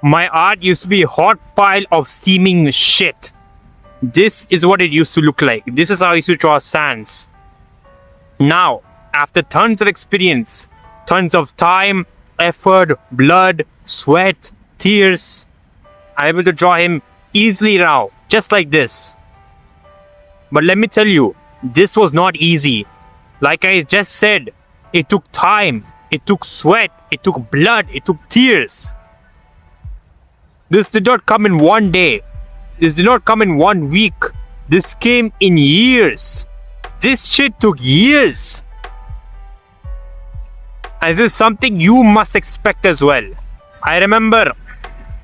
My art used to be a hot pile of steaming shit. This is what it used to look like. This is how I used to draw Sans. Now, after tons of experience, tons of time, effort, blood, sweat, tears, I'm able to draw him easily now, just like this. But let me tell you, this was not easy. Like I just said, it took time, it took sweat, it took blood, it took tears. This did not come in one day. This did not come in 1 week. This came in years. This shit took years. And this is something you must expect as well. I remember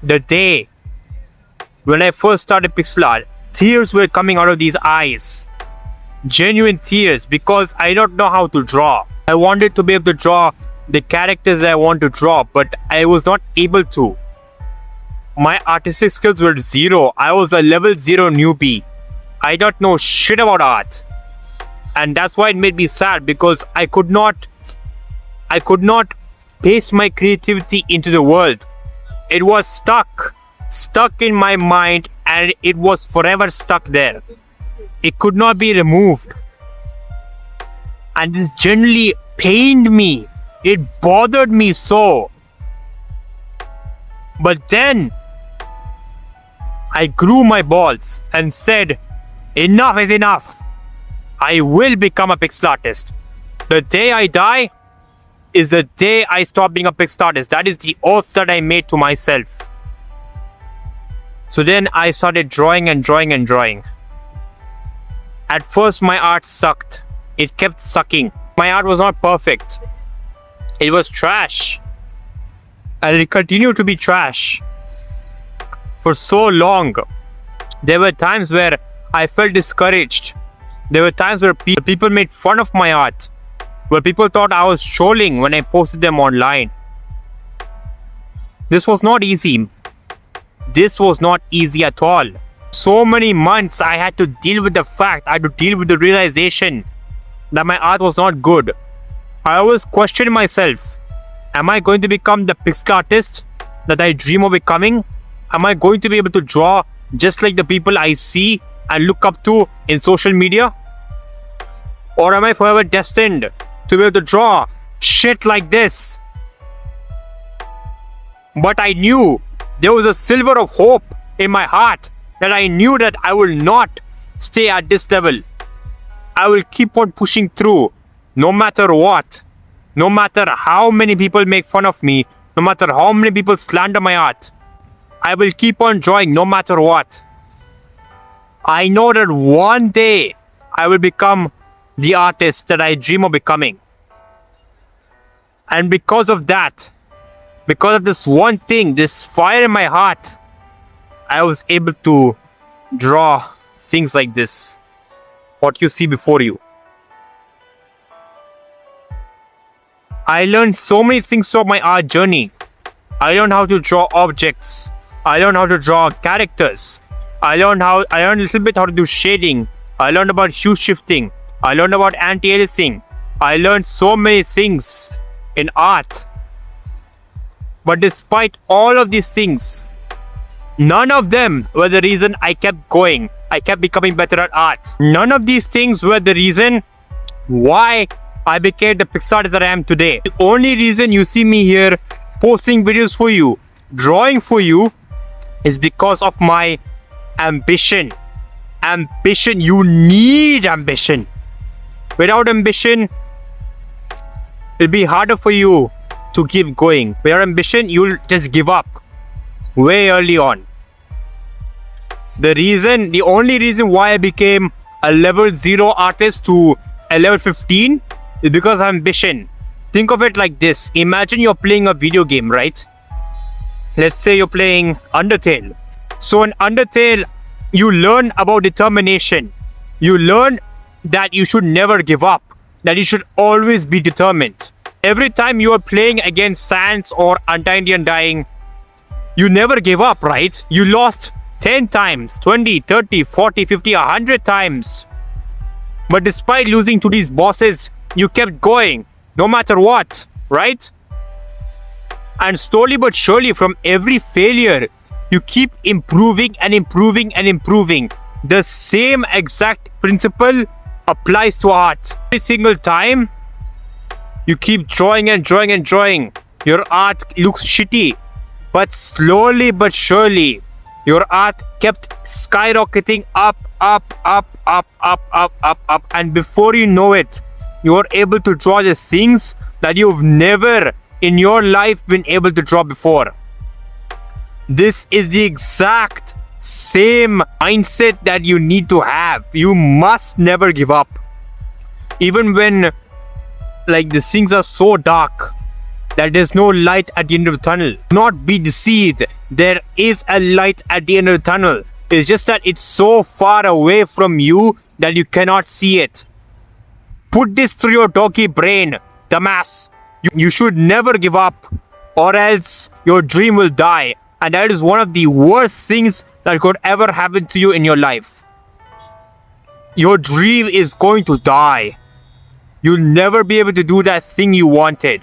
the day when I first started pixel art, tears were coming out of these eyes. Genuine tears, because I don't know how to draw. I wanted to be able to draw the characters I want to draw, but I was not able to. My artistic skills were zero. I was a level 0 newbie. I don't know shit about art. And that's why it made me sad, because I could not paste my creativity into the world. It was stuck in my mind, and it was forever stuck there. It could not be removed. And this generally pained me. It bothered me so. But then I grew my balls and said, enough is enough. I will become a pixel artist. The day I die is the day I stop being a pixel artist. That is the oath that I made to myself. So then I started drawing and drawing and drawing. At first my art sucked. It kept sucking. My art was not perfect. It was trash. And it continued to be trash for so long. There were times where I felt discouraged. There were times where people made fun of my art, where people thought I was trolling when I posted them online. This was not easy. This was not easy at all. So many months I had to deal with the fact, I had to deal with the realization that my art was not good. I always questioned myself. Am I going to become the pixel artist that I dream of becoming? Am I going to be able to draw just like the people I see and look up to in social media? Or am I forever destined to be able to draw shit like this? But I knew there was a sliver of hope in my heart, that I knew that I will not stay at this level. I will keep on pushing through no matter what. No matter how many people make fun of me, no matter how many people slander my art, I will keep on drawing no matter what. I know that one day I will become the artist that I dream of becoming. And because of that, because of this one thing, this fire in my heart, I was able to draw things like this. What you see before you. I learned so many things throughout my art journey. I learned how to draw objects. I learned how to draw characters. I learned a little bit how to do shading. I learned about hue shifting. I learned about anti-aliasing. I learned so many things in art. But despite all of these things, none of them were the reason I kept going. I kept becoming better at art. None of these things were the reason why I became the pixel artist that I am today. The only reason you see me here posting videos for you, drawing for you, is because of my ambition. Ambition. You need ambition. Without ambition, it'll be harder for you to keep going. Without ambition, you'll just give up way early on. The only reason why I became a level 0 artist to a level 15 is because of ambition. Think of it like this. Imagine you're playing a video game, right? Let's say you're playing Undertale. So in Undertale, you learn about determination. You learn that you should never give up, that you should always be determined. Every time you are playing against Sans or Undying and Dying, you never give up, right? You lost 10 times, 20, 30, 40, 50, 100 times. But despite losing to these bosses, you kept going, no matter what, right? And slowly but surely, from every failure, you keep improving and improving and improving. The same exact principle applies to art. Every single time you keep drawing and drawing and drawing, your art looks shitty. But slowly but surely, your art kept skyrocketing up. And before you know it, you are able to draw the things that you've never in your life been able to draw before. This is the exact same mindset that you need to have. You must never give up. Even when the things are so dark that there's no light at the end of the tunnel. Do not be deceived. There is a light at the end of the tunnel. It's just that it's so far away from you that you cannot see it. Put this through your donkey brain, dumbass. You should never give up, or else your dream will die. And that is one of the worst things that could ever happen to you in your life. Your dream is going to die. You'll never be able to do that thing you wanted.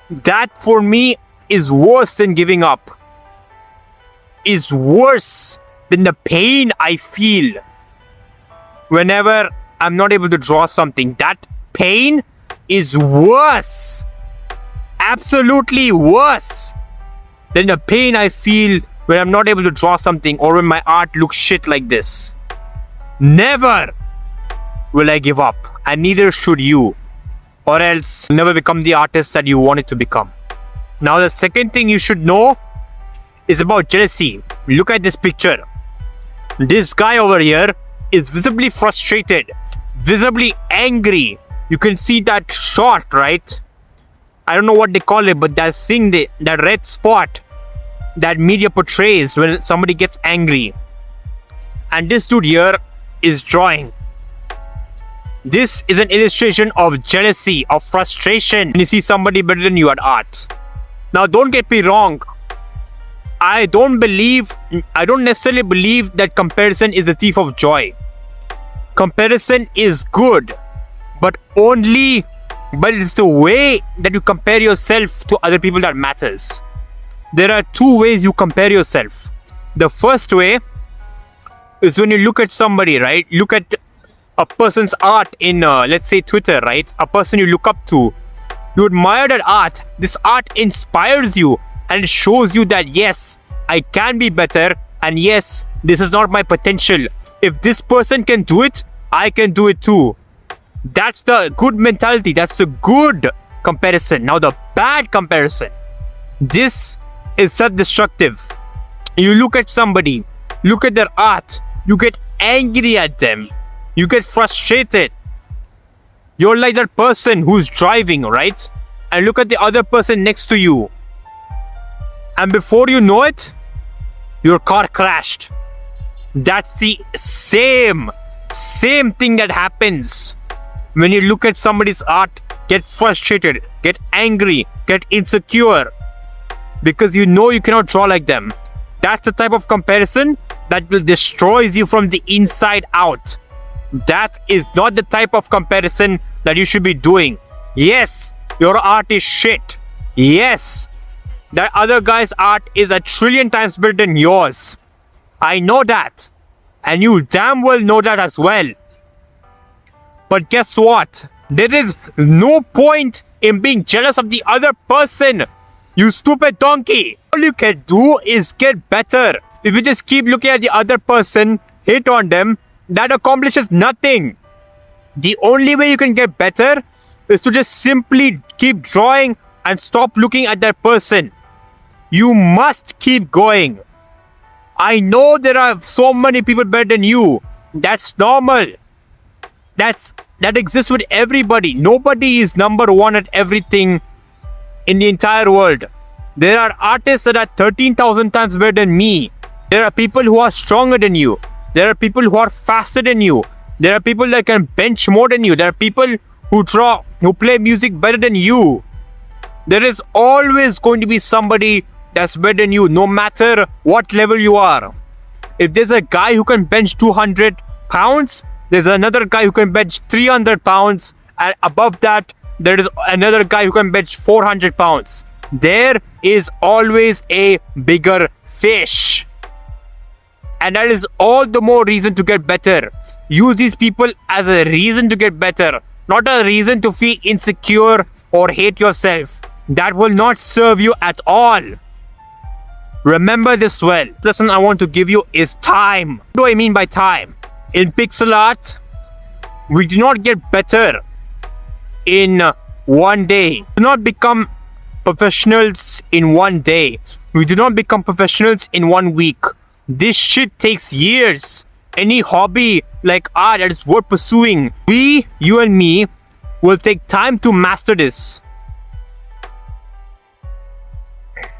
That for me is worse than giving up. Is worse than the pain I feel whenever I'm not able to draw something. That pain is worse. Absolutely worse than the pain I feel when I'm not able to draw something or when my art looks shit like this. Never will I give up, and neither should you, or else never become the artist that you wanted to become. Now, the second thing you should know is about jealousy. Look at this picture. This guy over here is visibly frustrated, visibly angry. You can see that shot, right? I don't know what they call it, but that thing, that red spot that media portrays when somebody gets angry. And this dude here is drawing. This is an illustration of jealousy, of frustration when you see somebody better than you at art. Now, don't get me wrong. I don't necessarily believe that comparison is the thief of joy. Comparison is good, but it's the way that you compare yourself to other people that matters. There are two ways you compare yourself. The first way is when you look at somebody, right? Look at a person's art in, let's say, Twitter, right? A person you look up to. You admire that art. This art inspires you and it shows you that, yes, I can be better, and yes, this is not my potential. If this person can do it, I can do it too. That's the good mentality. That's the good comparison. Now, the bad comparison. This is self-destructive. You look at somebody, look at their art, you get angry at them, you get frustrated. You're like that person who's driving, right? And look at the other person next to you. And before you know it, your car crashed. That's the same thing that happens when you look at somebody's art, get frustrated, get angry, get insecure, because you know you cannot draw like them. That's the type of comparison that will destroy you from the inside out. That is not the type of comparison that you should be doing. Yes, your art is shit. Yes, that other guy's art is 1,000,000,000 times better than yours. I know that. And you damn well know that as well. But guess what? There is no point in being jealous of the other person. You stupid donkey. All you can do is get better. If you just keep looking at the other person, hate on them, that accomplishes nothing. The only way you can get better is to just simply keep drawing and stop looking at that person. You must keep going. I know there are so many people better than you. That's normal. That exists with everybody. Nobody is number one at everything in the entire world. There are artists that are 13,000 times better than me. There are people who are stronger than you. There are people who are faster than you. There are people that can bench more than you. There are people who play music better than you. There is always going to be somebody that's better than you, no matter what level you are. If there's a guy who can bench 200 pounds, there's another guy who can bench 300 pounds, and above that, there is another guy who can bench 400 pounds. there is always a bigger fish. And that is all the more reason to get better. Use these people as a reason to get better, not a reason to feel insecure or hate yourself. That will not serve you at all. Remember this well. The lesson I want to give you is time. What do I mean by time? In pixel art, we do not get better in one day. We do not become professionals in one day. We do not become professionals in 1 week. This shit takes years. Any hobby like art that is worth pursuing, you and me, will take time to master this.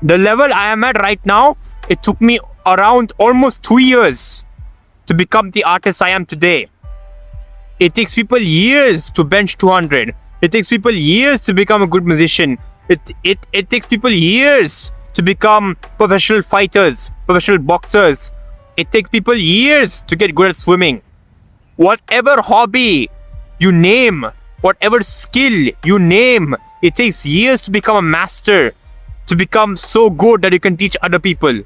The level I am at right now, it took me around almost 2 years to become the artist I am today. It takes people years to bench 200. It takes people years to become a good musician. It takes people years to become professional fighters, professional boxers. It takes people years to get good at swimming. Whatever hobby you name, whatever skill you name, it takes years to become a master, to become so good that you can teach other people.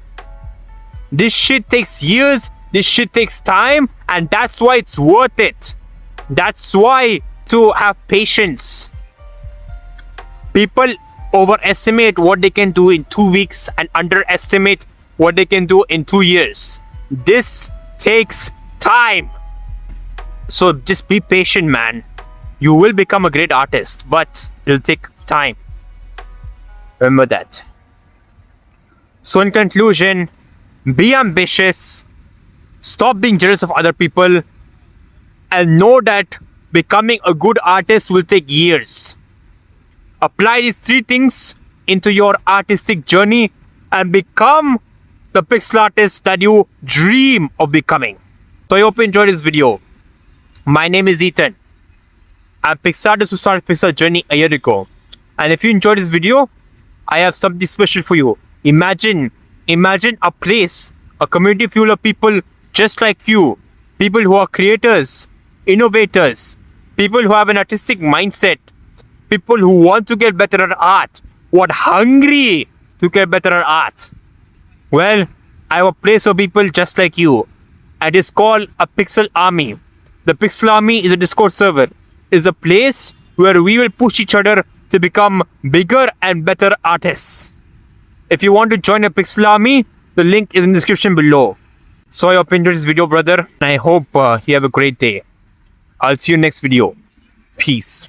This shit takes years, this shit takes time, and that's why it's worth it. That's why to have patience. People overestimate what they can do in 2 weeks and underestimate what they can do in 2 years. This takes time. So just be patient, man. You will become a great artist, but it'll take time. Remember that. So in conclusion, be ambitious, stop being jealous of other people, and know that becoming a good artist will take years. Apply these 3 things into your artistic journey and become the pixel artist that you dream of becoming. So I hope you enjoyed this video. My name is Ethan. I'm a pixel artist who started pixel journey a year ago. And if you enjoyed this video, I have something special for you. Imagine a place, a community full of people just like you. People who are creators, innovators, people who have an artistic mindset, people who want to get better at art, who are hungry to get better at art. Well, I have a place for people just like you. It is called a Pixel Army. The Pixel Army is a Discord server. It's a place where we will push each other to become bigger and better artists. If you want to join a Pixel Army, the link is in the description below. So I hope you enjoyed this video, brother. And I hope you have a great day. I'll see you next video. Peace.